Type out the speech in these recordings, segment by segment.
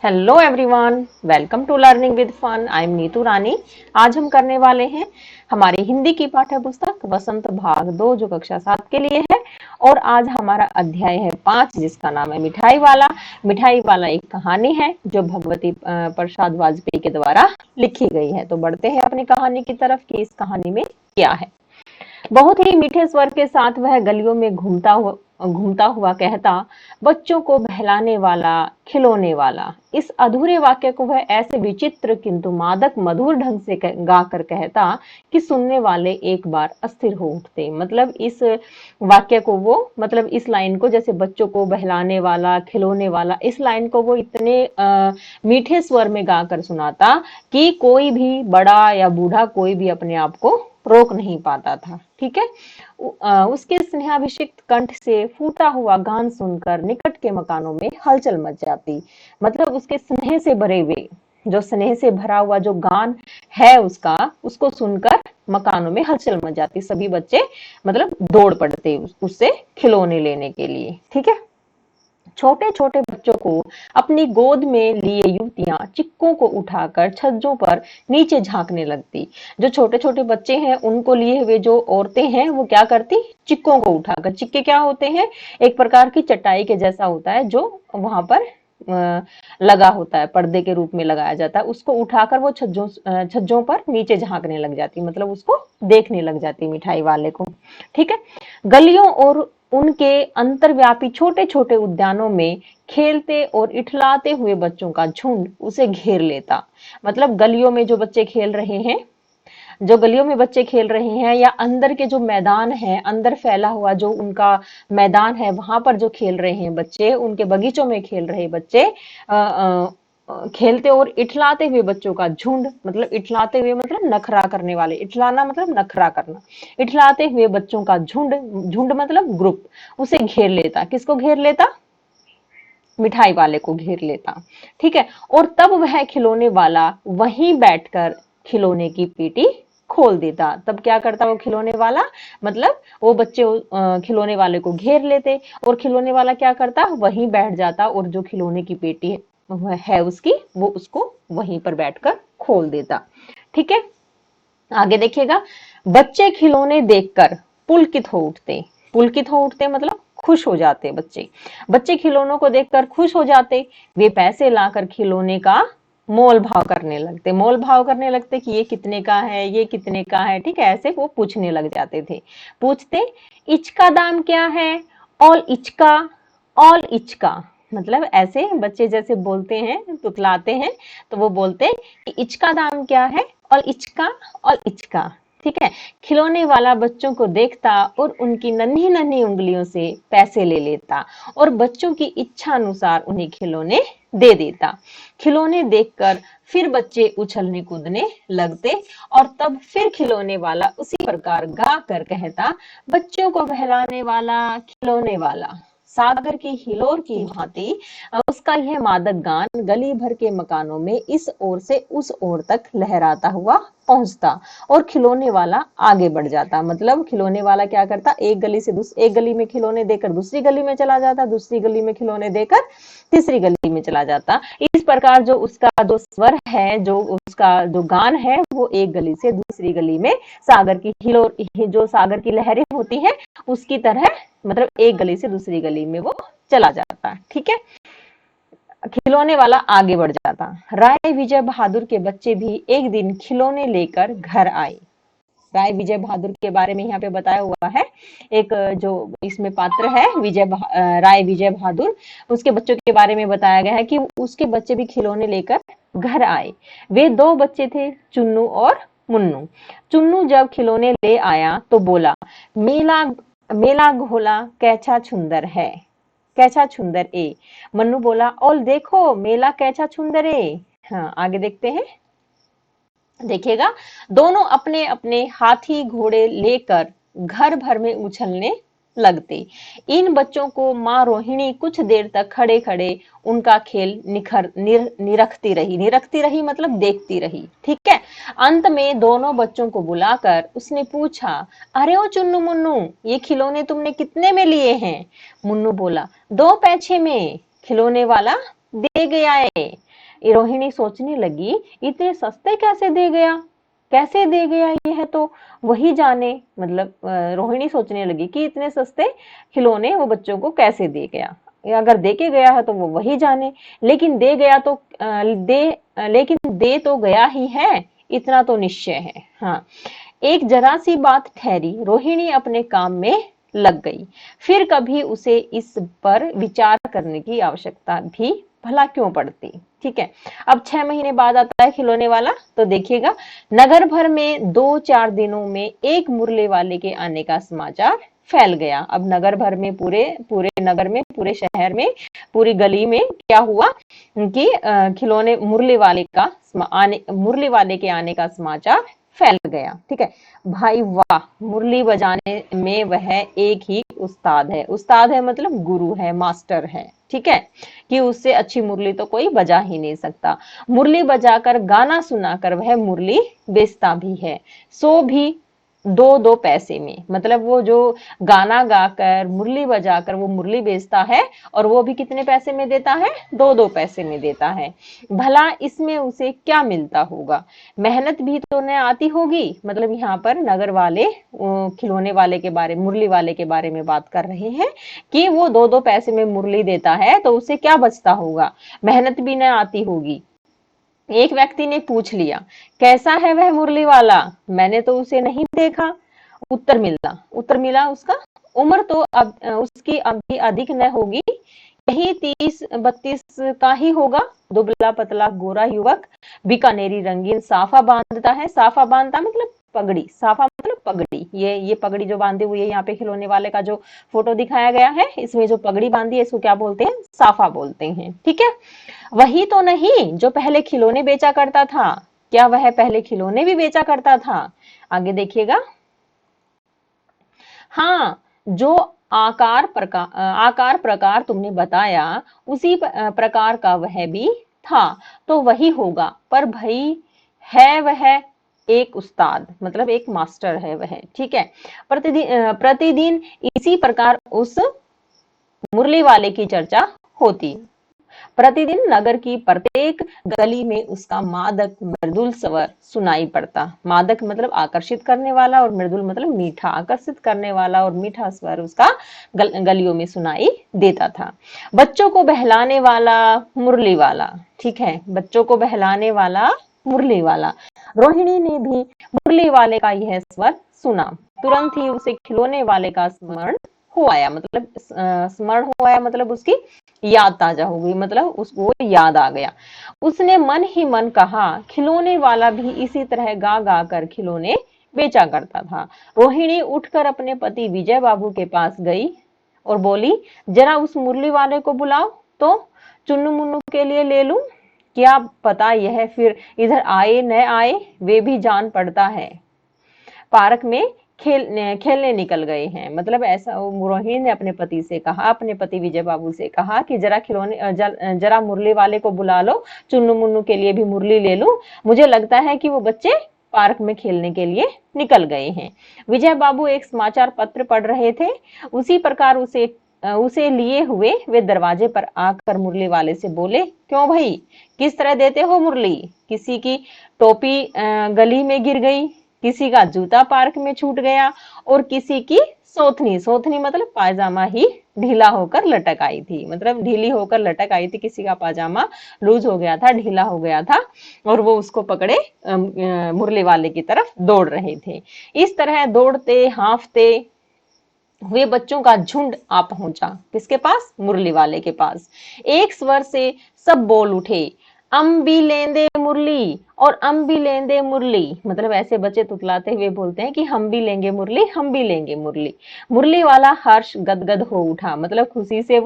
Hello everyone, welcome to learning with fun. I am Neetu Rani. आज हम करने वाले हैं हमारी हिंदी की पाठ्य पुस्तक वसंत भाग 2 जो कक्षा 7 के लिए है। और आज हमारा अध्याय है 5 जिसका नाम है मिठाई वाला। मिठाई वाला एक कहानी है जो भगवती प्रसाद वाजपेयी के द्वारा लिखी गई है। तो बढ़ते हैं अपनी कहानी की तरफ कि इस कहानी में क्या है। बहुत ही मीठे स्वर के साथ वह गलियों में घूमता हुआ कहता, बच्चों को बहलाने वाला, खिलौने वाला। इस अधूरे वाक्य को वह ऐसे विचित्र किंतु मादक मधुर ढंग से गाकर कहता कि सुनने वाले एक बार अस्थिर हो उठते। मतलब इस वाक्य को वो, मतलब इस लाइन को, जैसे बच्चों को बहलाने वाला, खिलौने वाला, इस लाइन को वो इतने मीठे स्वर में गाकर सुनाता कि कोई भी बड़ा या बूढ़ा कोई भी अपने आप को रोक नहीं पाता था। ठीक है। उसके स्नेहाभिषिक्त कंठ से फूटा हुआ गान सुनकर निकट के मकानों में हलचल मच जाती। मतलब उसके स्नेह से भरे हुए, जो स्नेह से भरा हुआ जो गान है उसका, उसको सुनकर मकानों में हलचल मच जाती। सभी बच्चे मतलब दौड़ पड़ते उससे खिलौने लेने के लिए। ठीक है। छोटे छोटे बच्चों को अपनी गोद में लिए युवतियां चिक्कों को उठाकर छज्जों पर नीचे झांकने लगती। जो छोटे छोटे बच्चे हैं उनको लिए हुए जो औरतें हैं वो क्या करती, चिक्कों को उठाकर, चिक्के क्या होते हैं, एक प्रकार की चटाई के जैसा होता है जो वहां पर लगा होता है, पर्दे के रूप में लगाया जाता है, उसको उठाकर वो छज्जों पर नीचे झांकने लग जाती, मतलब उसको देखने लग जाती मिठाई वाले को। ठीक है। गलियों और उनके अंतर्व्यापी छोटे छोटे उद्यानों में खेलते और इठलाते हुए बच्चों का झुंड उसे घेर लेता। मतलब गलियों में जो बच्चे खेल रहे हैं, जो गलियों में बच्चे खेल रहे हैं, या अंदर के जो मैदान है, अंदर फैला हुआ जो उनका मैदान है, वहां पर जो खेल रहे हैं बच्चे, उनके बगीचों में खेल रहे बच्चे, खेलते और इठलाते हुए बच्चों का झुंड, मतलब इठलाते हुए मतलब नखरा करने वाले, इठलाना मतलब नखरा करना, इठलाते हुए बच्चों का झुंड, झुंड मतलब ग्रुप, उसे घेर लेता। किसको घेर लेता? मिठाई वाले को घेर लेता। ठीक है। और तब वह खिलौने वाला वहीं बैठकर खिलौने की पेटी खोल देता। तब क्या करता वो खिलौने वाला, मतलब वो बच्चे खिलौने वाले को घेर लेते और खिलौने वाला क्या करता, वहीं बैठ जाता और जो खिलौने की पेटी है उसकी, वो उसको वहीं पर बैठकर खोल देता। ठीक है। आगे देखिएगा, बच्चे खिलौने देखकर पुलकित हो उठते। पुलकित हो उठते मतलब खुश हो जाते बच्चे। बच्चे खिलौनों को देखकर खुश हो जाते। वे पैसे लाकर खिलौने का मोल भाव करने लगते। मोल भाव करने लगते कि ये कितने का है, ये कितने का है। ठीक है। ऐसे वो पूछने लग जाते थे। पूछते, इचका दाम क्या है? ऑल इचका, ऑल इचका। मतलब ऐसे बच्चे जैसे बोलते हैं, तुतलाते हैं, तो वो बोलते कि इचका दाम क्या है? और इचका, और इचका। ठीक है। खिलौने वाला बच्चों को देखता और उनकी नन्ही नन्ही उंगलियों से पैसे ले लेता और बच्चों की इच्छा अनुसार उन्हें खिलौने दे देता। खिलौने देखकर फिर बच्चे उछलने कूदने लगते और तब फिर खिलौने वाला उसी प्रकार गा कर कहता, बच्चों को बहलाने वाला, खिलौने वाला। सागर की हिलोर की भांति उसका यह मादक गान गली भर के मकानों में इस ओर से उस ओर तक लहराता हुआ पहुंचता और खिलौने वाला आगे बढ़ जाता। मतलब खिलौने वाला क्या करता, एक गली से एक गली में खिलौने देकर दूसरी गली में चला जाता, दूसरी गली में खिलौने देकर तीसरी गली में चला जाता। इस प्रकार जो उसका जो स्वर है, जो उसका जो गान है, वो एक गली से दूसरी गली में सागर की हिलोर, जो सागर की लहरें होती हैं उसकी तरह, मतलब एक गली से दूसरी गली में वो चला जाता। ठीक है। खिलौने वाला आगे बढ़ जाता। राय विजय बहादुर के बच्चे भी एक दिन खिलौने लेकर घर आए। राय विजय बहादुर के बारे में यहाँ पे बताया हुआ है। एक जो इसमें पात्र है राय विजय बहादुर, उसके बच्चों के बारे में बताया गया है कि उसके बच्चे भी खिलौने लेकर घर आए। वे दो बच्चे थे, चुन्नू और मुन्नू। चुन्नू जब खिलौने ले आया तो बोला, मेला मेला घोला कैसा सुंदर है, कैसा सुंदर ए। मन्नू बोला, और देखो मेला कैसा सुंदर है। हाँ, आगे देखते हैं। देखिएगा, दोनों अपने अपने हाथी घोड़े लेकर घर भर में उछलने लगते। इन बच्चों को माँ रोहिणी कुछ देर तक खड़े खड़े उनका खेल निरखती रही मतलब देखती रही। ठीक है। अंत में दोनों बच्चों को बुलाकर उसने पूछा, अरे ओ चुन्नू मुन्नू, ये खिलौने तुमने कितने में लिए हैं? मुन्नू बोला, 2 पैसे में। खिलौने वाला दे गया है। रोहिणी सोचने लगी, इतने सस्ते कैसे दे गया, यह तो वही जाने। मतलब रोहिणी सोचने लगी कि इतने सस्ते खिलौने वो बच्चों को कैसे दे गया, अगर दे के गया है तो वो वही जाने। लेकिन दे गया तो लेकिन दे तो गया ही है, इतना तो निश्चय है। हाँ, एक जरा सी बात ठहरी, रोहिणी अपने काम में लग गई। फिर कभी उसे इस पर विचार करने की आवश्यकता भी भला क्यों पड़ती। ठीक है, अब 6 महीने बाद आता है खिलौने वाला। तो देखिएगा, नगर भर में 2-4 दिनों में एक मुरली वाले के आने का समाचार फैल गया। अब नगर भर में, पूरे पूरे नगर में, पूरे शहर में, पूरी गली में क्या हुआ कि खिलौने मुरली वाले के आने का समाचार फैल गया। ठीक है, भाई वाह, मुरली बजाने में वह एक ही उस्ताद है मतलब गुरु है, मास्टर है। ठीक है, कि उससे अच्छी मुरली तो कोई बजा ही नहीं सकता। मुरली बजाकर, गाना सुनाकर वह मुरली बेचता भी है, सो भी 2-2 पैसे में। मतलब वो जो गाना गाकर, मुरली बजाकर वो मुरली बेचता है, और वो भी कितने पैसे में देता है, 2-2 पैसे में देता है। भला इसमें उसे क्या मिलता होगा, मेहनत भी तो न आती होगी। मतलब यहाँ पर नगर वाले खिलौने वाले के बारे, मुरली वाले के बारे में बात कर रहे हैं कि वो 2-2 पैसे में मुरली देता है, तो उसे क्या बचता होगा, मेहनत भी न आती होगी। एक व्यक्ति ने पूछ लिया, कैसा है वह मुरली वाला, मैंने तो उसे नहीं देखा। उत्तर मिला उसका, उम्र तो अब उसकी अभी अधिक न होगी, यही 30-32 का ही होगा। दुबला पतला गोरा युवक, बीकानेरी रंगीन साफा बांधता है। साफा बांधता मतलब पगड़ी, साफा मतलब पगड़ी। ये पगड़ी जो बांधे हुई है, यहाँ पे खिलौने वाले का जो फोटो दिखाया गया है, इसमें जो पगड़ी बांधी है, इसको क्या बोलते हैं, साफा बोलते हैं। ठीक है, वही तो नहीं जो पहले खिलौने बेचा करता था। क्या वह पहले खिलौने भी बेचा करता था, आगे देखिएगा। हाँ, जो आकार प्रकार तुमने बताया, उसी प्रकार का वह भी था, तो वही होगा। पर भाई, है वह एक उस्ताद, मतलब एक मास्टर है वह। ठीक है, प्रतिदिन इसी प्रकार उस मुरली वाले की चर्चा होती। प्रतिदिन नगर की प्रत्येक गली में उसका मादक मृदुल स्वर सुनाई पड़ता। मादक मतलब आकर्षित करने वाला, और मृदुल मतलब मीठा, आकर्षित करने वाला और मीठा स्वर उसका गलियों में सुनाई देता था। बच्चों को बहलाने वाला मुरली वाला। ठीक है, बच्चों को बहलाने वाला मुरली वाला। रोहिणी ने भी मुरली वाले का यह स्वर सुना, तुरंत ही उसे खिलौने वाले का स्मरण हो आया। मतलब स्मरण हो आया मतलब उसकी याद ताजा हो गई, मतलब उसको याद आ गया। उसने मन ही मन कहा, खिलौने वाला भी इसी तरह गा गा कर खिलौने बेचा करता था। रोहिणी उठकर अपने पति विजय बाबू के पास गई और बोली, जरा उस मुरली वाले को बुलाओ तो चुन्नू मुन्नू के लिए ले लूं। क्या पता यह फिर इधर आए न आए, वे भी जान पड़ता है। पार्क में खेलने निकल गए हैं। मतलब ऐसा रोहिणी ने अपने पति से कहा, अपने पति विजय बाबू से कहा कि जरा मुरली वाले को बुला लो, चुन्नू मुन्नू के लिए भी मुरली ले लूं। मुझे लगता है कि वो बच्चे पार्क में खेलने के लिए निकल गए हैं। विजय बाबू एक समाचार पत्र पढ़ रहे थे, उसी प्रकार उसे लिए हुए वे दरवाजे पर आकर मुरली वाले से बोले, क्यों भाई, किस तरह देते हो मुरली? किसी की टोपी गली में गिर गई, किसी का जूता पार्क में छूट गया, और किसी की सोथनी मतलब पायजामा ही ढीला होकर लटक आई थी। मतलब ढीली होकर लटक आई थी, किसी का पाजामा लूज हो गया था, ढीला हो गया था, और वो उसको पकड़े मुरली वाले की तरफ दौड़ रहे थे। इस तरह दौड़ते हांफते हुए बच्चों का झुंड आ पहुंचा किसके पास, मुरली वाले के पास। एक स्वर से सब बोल उठे, अम भी लेंदे मुरली और अम भी लेंदे मुरली। मतलब ऐसे बच्चे तुतलाते हुए बोलते हैं कि हम भी लेंगे मुरली, हम भी लेंगे मुरली। मुरली वाला हर्ष गदगद हो उठा, मतलब खुशी से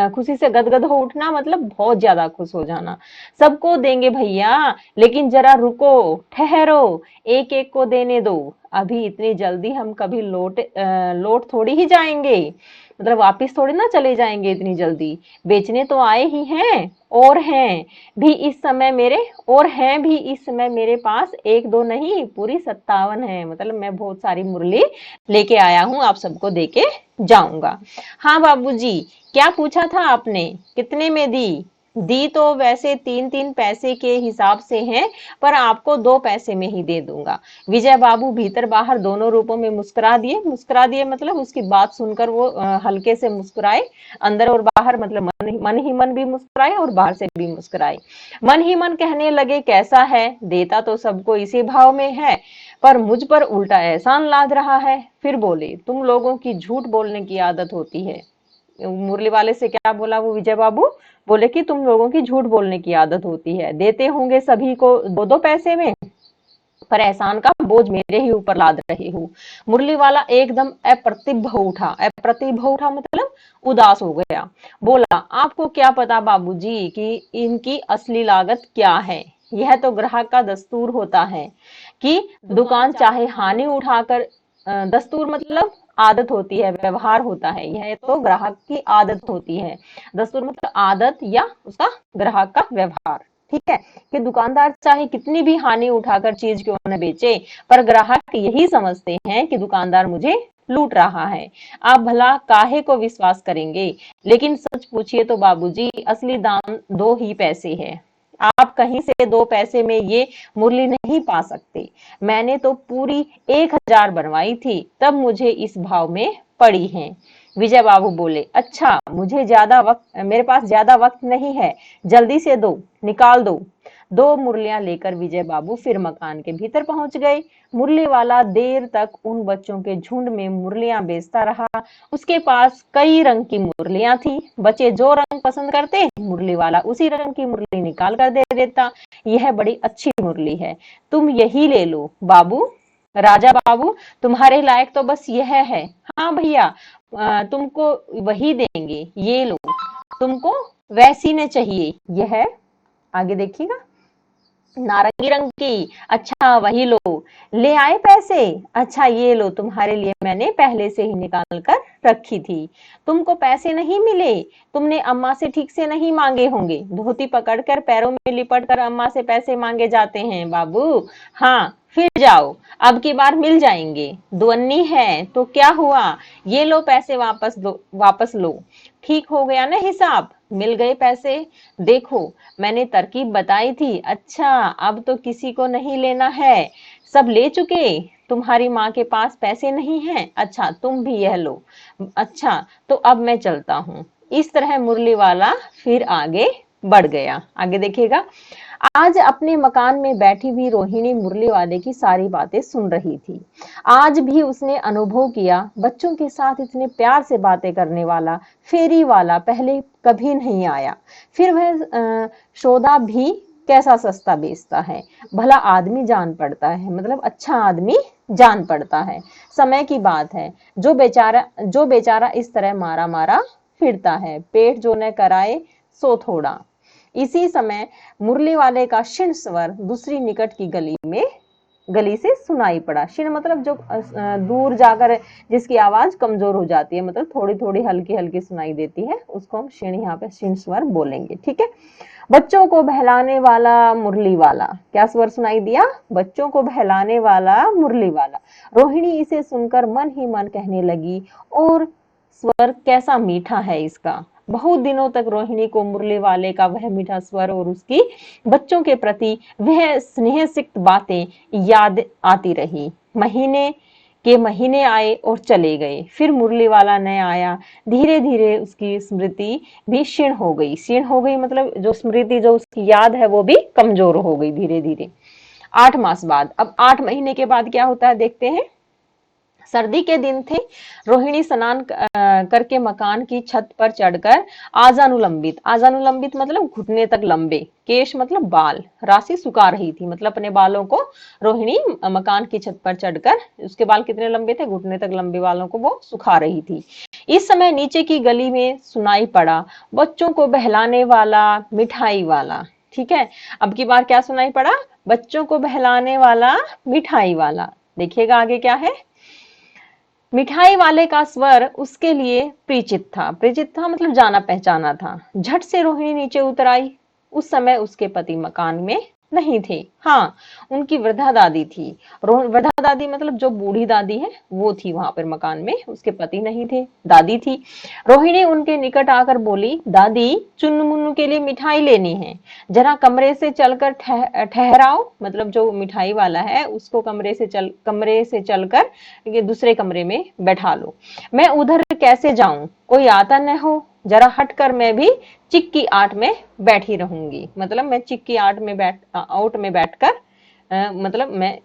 खुशी से गदगद हो उठना, मतलब बहुत ज्यादा खुश हो जाना। सबको देंगे भैया, लेकिन जरा रुको, ठहरो, एक एक को देने दो। अभी इतनी जल्दी हम कभी लौट थोड़ी ही जाएंगे, मतलब वापिस थोड़ी ना चले जाएंगे इतनी जल्दी। बेचने तो आए ही हैं, और हैं भी इस समय मेरे पास 1-2 नहीं, पूरी 57 है। मतलब मैं बहुत सारी मुरली लेके आया हूँ, आप सबको देके जाऊंगा। हाँ बाबूजी, क्या पूछा था आपने, कितने में दी? दी तो वैसे 3-3 पैसे के हिसाब से हैं, पर आपको 2 पैसे में ही दे दूंगा। विजय बाबू भीतर बाहर दोनों रूपों में मुस्कुरा दिए मतलब उसकी बात सुनकर वो हल्के से मुस्कुराए, अंदर और बाहर मतलब मन ही मन भी मुस्कुराए और बाहर से भी मुस्कुराए। मन ही मन कहने लगे कैसा है, देता तो सबको इसी भाव में है, पर मुझ पर उल्टा एहसान लाद रहा है। फिर बोले, तुम लोगों की झूठ बोलने की आदत होती है। मुरली वाले से क्या बोला वो विजय बाबू, बोले कि तुम लोगों की झूठ बोलने की आदत होती है, देते होंगे सभी को 2-2 पैसे में, पर एहसान का बोझ मेरे ही ऊपर लाद रहे हो। मुरली वाला एकदम अप्रतिभ उठा मतलब उदास हो गया। बोला, आपको क्या पता बाबूजी कि इनकी असली लागत क्या है। यह तो ग्राहक का दस्तूर होता है कि दुकान चाहे हानि उठाकर, दस्तूर मतलब आदत होती है, व्यवहार होता है, यह तो ग्राहक की आदत होती है। दस्तूर मतलब आदत या उसका ग्राहक का व्यवहार, ठीक है, कि दुकानदार चाहे कितनी भी हानि उठाकर चीज क्यों न बेचे, पर ग्राहक यही समझते हैं कि दुकानदार मुझे लूट रहा है। आप भला काहे को विश्वास करेंगे, लेकिन सच पूछिए तो बाबूजी असली दाम 2 ही पैसे है। आप कहीं से 2 पैसे में ये मुरली नहीं पा सकते। मैंने तो पूरी 1000 बनवाई थी, तब मुझे इस भाव में पड़ी है। विजय बाबू बोले, अच्छा मेरे पास ज्यादा वक्त नहीं है, जल्दी से दो, निकाल दो। 2 मुरलियां लेकर विजय बाबू फिर मकान के भीतर पहुंच गए। मुरली वाला देर तक उन बच्चों के झुंड में मुरलियां बेचता रहा। उसके पास कई रंग की मुरलियां थी। बच्चे जो रंग पसंद करते, मुरली वाला उसी रंग की मुरली निकाल कर दे देता। यह बड़ी अच्छी मुरली है, तुम यही ले लो बाबू। राजा बाबू, तुम्हारे लायक तो बस यह है। हाँ भैया, तुमको वही देंगे, ये लो। तुमको वैसी ने चाहिए, यह आगे देखिएगा, नारंगी रंग की, अच्छा वही लो। ले आए पैसे, अच्छा ये लो, तुम्हारे लिए मैंने पहले से ही निकाल कर रखी थी। तुमको पैसे नहीं मिले, तुमने अम्मा से ठीक से नहीं मांगे होंगे। धोती पकड़कर पैरों में लिपट कर अम्मा से पैसे मांगे जाते हैं बाबू। हाँ, फिर जाओ, अब की बार मिल जाएंगे। दुअन्नी है तो क्या हुआ, ये लो पैसे वापस लो। ठीक हो गया ना हिसाब, मिल गए पैसे। देखो, मैंने तरकीब बताई थी। अच्छा, अब तो किसी को नहीं लेना है, सब ले चुके। तुम्हारी माँ के पास पैसे नहीं हैं, अच्छा तुम भी यह लो। अच्छा, तो अब मैं चलता हूँ। इस तरह मुरली वाला फिर आगे बढ़ गया। आगे देखिएगा, आज अपने मकान में बैठी हुई रोहिणी मुरली वाले की सारी बातें सुन रही थी। आज भी उसने अनुभव किया, बच्चों के साथ इतने प्यार से बातें करने वाला, फेरी वाला पहले कभी नहीं आया। फिर वह सौदा भी कैसा सस्ता बेचता है, भला आदमी जान पड़ता है, मतलब अच्छा आदमी जान पड़ता है। समय की बात है, जो बेचारा इस तरह मारा मारा फिरता है, पेट जो न कराए सो थोड़ा। इसी समय मुरली वाले का क्षीण स्वर दूसरी निकट की गली से सुनाई पड़ा। क्षीण मतलब जो दूर जाकर जिसकी आवाज कमजोर हो जाती है, मतलब थोड़ी थोड़ी हल्की हल्की सुनाई देती है, उसको हम क्षीण, यहाँ पे क्षीण स्वर बोलेंगे, ठीक है। बच्चों को बहलाने वाला मुरली वाला, क्या स्वर सुनाई दिया, बच्चों को बहलाने वाला मुरली वाला। रोहिणी इसे सुनकर मन ही मन कहने लगी, और स्वर कैसा मीठा है इसका। बहुत दिनों तक रोहिणी को मुरली वाले का वह मीठा स्वर और उसकी बच्चों के प्रति वह स्नेह सिक्त बातें याद आती रही। महीने आए और चले गए, फिर मुरली वाला न आया। धीरे धीरे उसकी स्मृति भी क्षीण हो गई मतलब जो स्मृति, जो उसकी याद है, वो भी कमजोर हो गई धीरे धीरे। 8 मास बाद, अब 8 महीने के बाद क्या होता है देखते हैं। सर्दी के दिन थे। रोहिणी स्नान करके मकान की छत पर चढ़कर आजानुलंबित मतलब घुटने तक लंबे, केश मतलब बाल, राशि सुखा रही थी, मतलब अपने बालों को रोहिणी मकान की छत पर चढ़कर, उसके बाल कितने लंबे थे, घुटने तक लंबे बालों को वो सुखा रही थी। इस समय नीचे की गली में सुनाई पड़ा, बच्चों को बहलाने वाला मिठाई वाला, ठीक है। अब की बार क्या सुनाई पड़ा, बच्चों को बहलाने वाला मिठाई वाला। देखिएगा आगे क्या है। मिठाई वाले का स्वर उसके लिए परिचित था मतलब जाना पहचाना था। झट से रोहिणी नीचे उतर आई। उस समय उसके पति मकान में नहीं थे। हाँ, उनकी वृद्धा दादी थी। वृद्धा दादी मतलब जो बूढ़ी दादी है वो थी वहां पर मकान में, उसके पति नहीं थे, दादी थी। रोहिणी उनके निकट आकर बोली, दादी चुन्नमुन्नू के लिए मिठाई लेनी है, जरा कमरे से चलकर ठहराओ। मतलब जो मिठाई वाला है उसको कमरे से चलकर ये दूसरे कमरे में बैठा लो। मैं उधर कैसे जाऊं, कोई आता न हो, जरा हटकर मैं भी चिक की आट में बैठी रहूंगी। मतलब मैं चिक की आउट में बैठकर मतलब मैं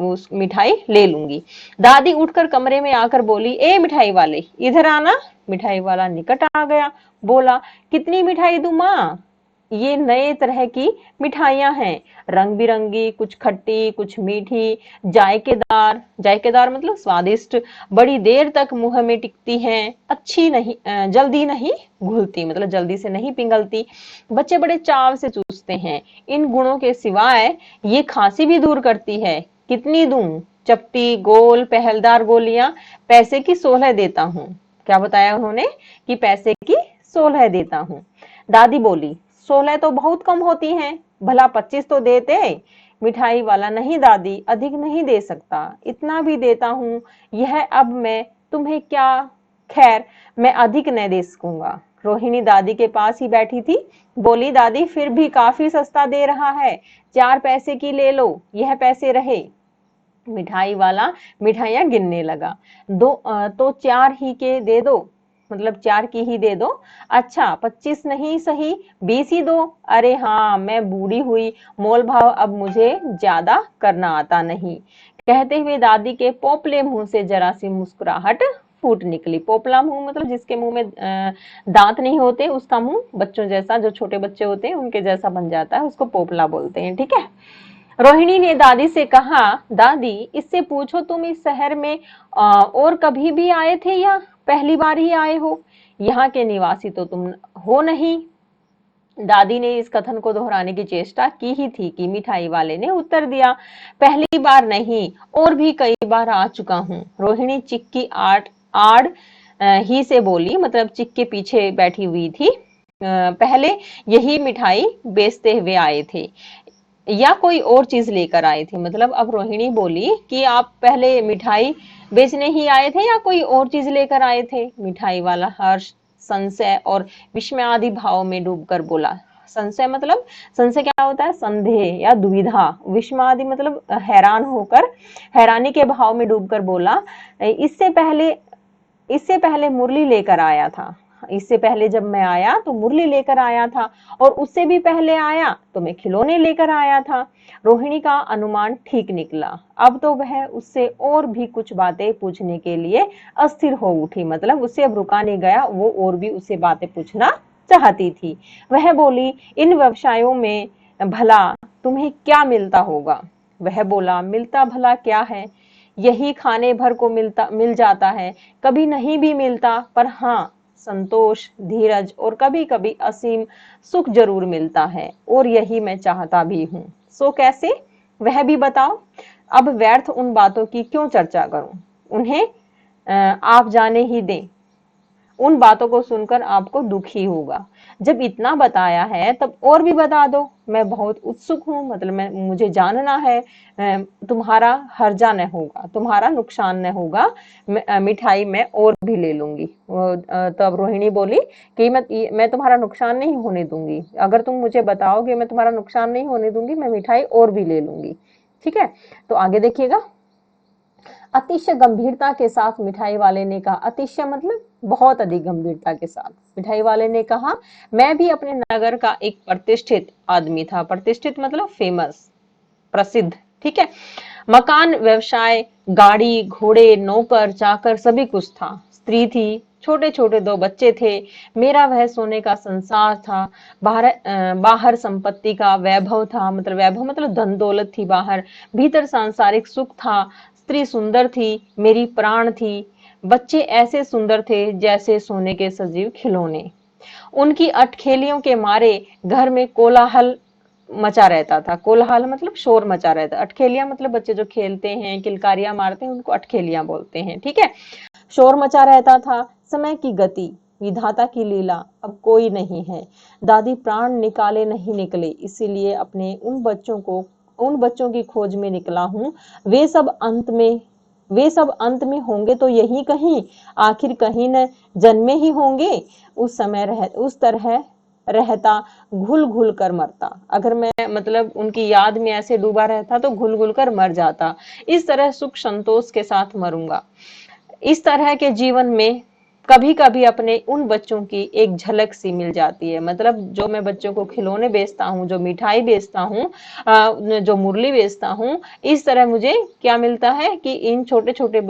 उस मिठाई ले लूंगी। दादी उठकर कमरे में आकर बोली, ए मिठाई वाले इधर आना। मिठाई वाला निकट आ गया, बोला, कितनी मिठाई दूं माँ? ये नए तरह की मिठाइयां हैं, रंग बिरंगी, कुछ खट्टी कुछ मीठी, जायकेदार। जायकेदार मतलब स्वादिष्ट, बड़ी देर तक मुंह में टिकती हैं, अच्छी नहीं, जल्दी नहीं घुलती, मतलब जल्दी से नहीं पिघलती, बच्चे बड़े चाव से चूसते हैं। इन गुणों के सिवाय ये खांसी भी दूर करती है। कितनी दूं? चपटी गोल पहलदार गोलियां पैसे की 16 देता हूँ। क्या बताया उन्होंने कि पैसे की 16 देता हूँ। दादी बोली, 16 तो बहुत कम होती हैं, भला 25 तो देते। मिठाई वाला, नहीं दादी, अधिक नहीं दे सकता, इतना भी देता हूँ, यह अब मैं तुम्हें क्या, खैर मैं अधिक न दे सकूंगा। रोहिणी दादी के पास ही बैठी थी, बोली, दादी फिर भी काफी सस्ता दे रहा है, 4 पैसे की ले लो, यह पैसे रहे। मिठाई वाला मिठाइयां गिनने लगा। तो 4 ही के दे दो, मतलब 4 की ही दे दो। अच्छा 25 नहीं सही, 20 ही दो। अरे हाँ, मैं बूढ़ी हुई, मोल भाव अब मुझे ज्यादा करना आता नहीं। कहते हुए दादी के पोपले मुंह से जरा सी मुस्कुराहट फूट निकली। पोपला मुंह मतलब जिसके मुंह में दांत नहीं होते, उसका मुंह बच्चों जैसा, जो छोटे बच्चे होते हैं उनके जैसा बन जाता है, उसको पोपला बोलते हैं। ठीक है। रोहिणी ने दादी से कहा, दादी इससे पूछो तुम इस शहर में और कभी भी आए थे या पहली बार ही आए हो? यहाँ के निवासी तो तुम हो नहीं। दादी ने इस कथन को दोहराने की चेष्टा की ही थी कि मिठाई वाले ने उत्तर दिया, पहली बार नहीं, और भी कई बार आ चुका हूँ। रोहिणी चिक की आड़ ही से बोली, मतलब चिक के पीछे बैठी हुई थी। पहले यही मिठाई बेचते हुए आए थे या कोई और चीज लेकर आए थे। मतलब अब रोहिणी बोली कि आप पहले मिठाई बेचने ही आए थे या कोई और चीज लेकर आए थे? मिठाई वाला हर्ष, संशय और विस्मय आदि भाव में डूबकर बोला। संशय मतलब, संशय क्या होता है? संदेह या दुविधा। विस्मय मतलब हैरान होकर, हैरानी के भाव में डूबकर बोला, इससे पहले मुरली लेकर आया था। इससे पहले जब मैं आया तो मुरली लेकर आया था, और उससे भी पहले आया तो मैं खिलौने लेकर आया था। रोहिणी का अनुमान ठीक निकला। अब तो वह उससे और भी कुछ बातें पूछने के लिए अस्थिर हो उठी। मतलब उससे अब रुका नहीं गया, वो और भी उससे बातें पूछना चाहती थी। वह बोली, इन व्यवसायों में भला तुम्हें क्या मिलता होगा? वह बोला, मिलता भला क्या है, यही खाने भर को मिल जाता है, कभी नहीं भी मिलता, पर हाँ संतोष, धीरज और कभी कभी असीम सुख जरूर मिलता है, और यही मैं चाहता भी हूँ। सो कैसे, वह भी बताओ। अब व्यर्थ उन बातों की क्यों चर्चा करूं, उन्हें आप जाने ही दें। उन बातों को सुनकर आपको दुख ही होगा। जब इतना बताया है तब और भी बता दो, मैं बहुत उत्सुक हूँ। मतलब मुझे जानना है, तुम्हारा हर्जा न होगा, तुम्हारा नुकसान न होगा, मिठाई मैं और भी ले लूंगी। तब रोहिणी बोली कि मैं तुम्हारा नुकसान नहीं होने दूंगी, अगर तुम मुझे बताओगे मैं तुम्हारा नुकसान नहीं होने दूंगी, मैं मिठाई और भी ले लूंगी। ठीक है, तो आगे देखिएगा। अतिशय गंभीरता के साथ मिठाई वाले ने कहा, अतिशय मतलब बहुत अधिक गंभीरता के साथ मिठाई वाले ने कहा, मैं भी अपने नगर का एक प्रतिष्ठित आदमी था। प्रतिष्ठित मतलब फेमस, प्रसिद्ध। ठीक है, मकान, व्यवसाय, गाड़ी, घोड़े, नौकर चाकर सभी कुछ था। स्त्री थी, छोटे छोटे 2 बच्चे थे। मेरा वह सोने का संसार था। बाहर संपत्ति का वैभव था, मतलब वैभव मतलब धन दौलत थी बाहर, भीतर सांसारिक सुख था। स्त्री सुंदर थी, मेरी प्राण थी। बच्चे ऐसे सुंदर थे जैसे सोने के सजीव खिलौने। उनकी अटखेलियों के मारे घर में कोलाहल मचा रहता था। कोलाहल मतलब शोर मचा रहता। अटखेलियां मतलब बच्चे जो खेलते हैं, किलकारियां मारते हैं, उनको अटखेलियां बोलते हैं। ठीक है, शोर मचा रहता था। समय की गति विधाता की लीला अब कोई नहीं है। दादी प्राण निकाले नहीं निकले, इसीलिए अपने उन बच्चों की खोज में निकला हूँ। वे सब अंत में होंगे तो यही कहीं, आखिर कहीं न जन्मे ही होंगे। उस तरह रहता, घुल घुल कर मरता। अगर मैं मतलब उनकी याद में ऐसे डूबा रहता तो घुल घुल कर मर जाता। इस तरह सुख संतोष के साथ मरूंगा। इस तरह के जीवन में कभी कभी अपने उन बच्चों की एक झलक सी मिल जाती है। मतलब जो मैं बच्चों को खिलौने बेचता हूँ, जो मिठाई बेचता हूँ, जो मुरली बेचता हूँ, इस तरह मुझे क्या मिलता है कि इन छोटे छोटे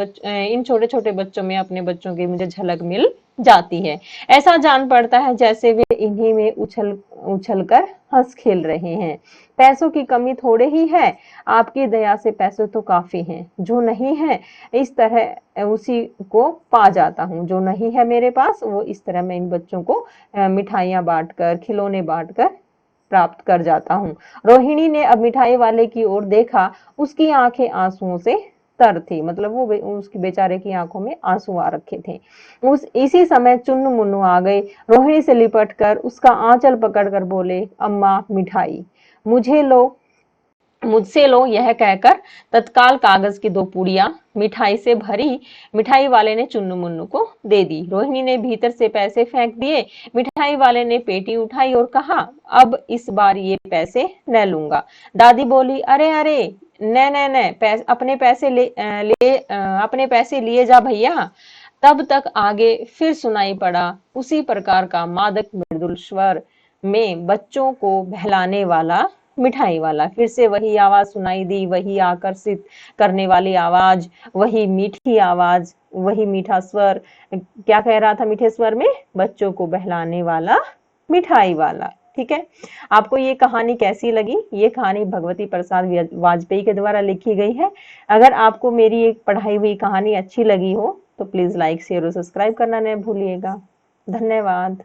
बच्चों में अपने बच्चों की मुझे झलक मिल जाती है। ऐसा जान पड़ता है जैसे वे इन्हीं में उछल उछल कर हंस खेल रहे हैं। पैसों की कमी थोड़े ही है, आपकी दया से पैसे तो काफी हैं। जो नहीं है इस तरह उसी को पा जाता हूँ। जो नहीं है मेरे पास वो इस तरह मैं इन बच्चों को मिठाइयां बांटकर, खिलौने बांटकर प्राप्त कर जाता हूँ। रोहिणी ने अब मिठाई वाले की ओर देखा। उसकी आंखें आंसुओं से तर थी। मतलब वो उसकी बेचारे की आंखों में आंसू आ रखे थे। इसी समय चुन्नू मुन्नू आ गए। रोहिणी से लिपट कर उसका आंचल पकड़कर बोले, अम्मा मिठाई मुझे लो, मुझसे लो। यह कहकर तत्काल कागज की 2 पुड़िया मिठाई से भरी मिठाई वाले ने चुन्नू मुन्नू को दे दी। रोहिणी ने भीतर से पैसे फेंक दिए। मिठाई वाले ने पेटी उठाई और कहा, अब इस बार ये पैसे न लूंगा। दादी बोली, अरे अरे, न न न, अपने पैसे लिए जा भैया। तब तक आगे फिर सुनाई पड़ा उसी प्रकार का मादक मृदुल स्वर में बच्चों को बहलाने वाला मिठाई वाला। फिर से वही आवाज सुनाई दी, वही आकर्षित करने वाली आवाज, वही मीठी आवाज, वही मीठा स्वर। क्या कह रहा था मीठे स्वर में? बच्चों को बहलाने वाला मिठाई वाला। ठीक है, आपको ये कहानी कैसी लगी? ये कहानी भगवती प्रसाद वाजपेयी के द्वारा लिखी गई है। अगर आपको मेरी एक पढ़ाई हुई कहानी अच्छी लगी हो तो प्लीज लाइक, शेयर और सब्सक्राइब करना न भूलिएगा। धन्यवाद।